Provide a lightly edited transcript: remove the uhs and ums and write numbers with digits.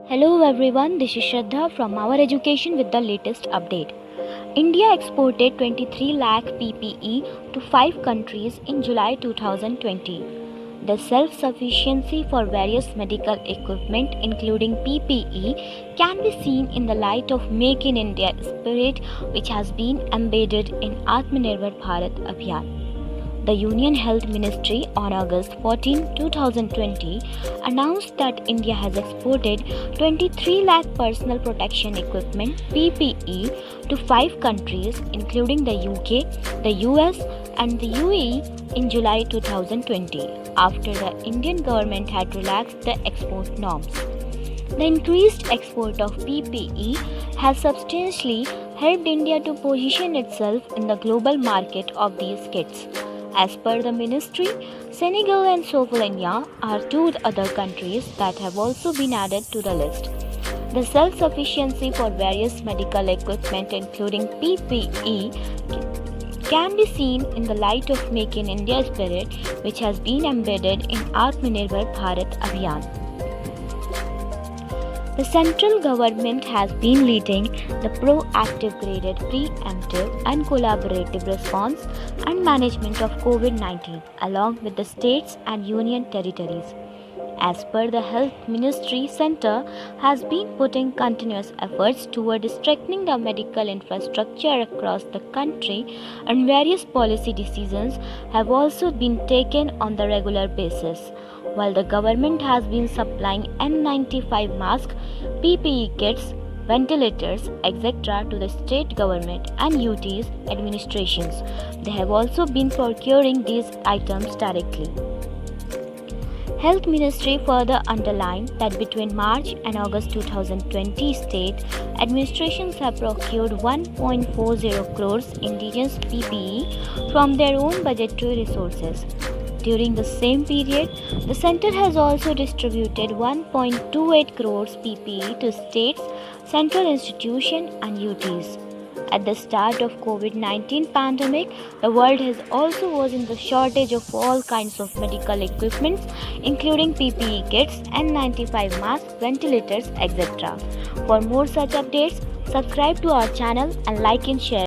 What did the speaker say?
Hello everyone, this is Shraddha from Our Education with the latest update. India exported 23 lakh PPE to 5 countries in July 2020. The self-sufficiency for various medical equipment including PPE can be seen in the light of Make in India spirit which has been embedded in Atmanirbhar Bharat Abhiyan. The Union Health Ministry on August 14, 2020 announced that India has exported 23 lakh personal protection equipment PPE to 5 countries including the UK, the US and the UAE in July 2020 after the Indian government had relaxed the export norms. The increased export of PPE has substantially helped India to position itself in the global market of these kits. As per the ministry, Senegal and Slovenia are two other countries that have also been added to the list. The self-sufficiency for various medical equipment including PPE can be seen in the light of Make in India spirit which has been embedded in Atmanirbhar Bharat Abhiyan. The central government has been leading the proactive, graded, preemptive and collaborative response and management of COVID-19 along with the states and union territories. As per the Health Ministry, Centre has been putting continuous efforts toward strengthening the medical infrastructure across the country and various policy decisions have also been taken on the regular basis. While the government has been supplying N95 masks, PPE kits, ventilators, etc. to the state government and UT's administrations, they have also been procuring these items directly. Health Ministry further underlined that between March and August 2020, state administrations have procured 1.40 crores indigenous PPE from their own budgetary resources. During the same period, the centre has also distributed 1.28 crores PPE to states, central institutions and UTs. At the start of COVID-19 pandemic, the world has also was in the shortage of all kinds of medical equipment, including PPE kits, N95 masks, ventilators, etc. For more such updates, subscribe to our channel and like and share.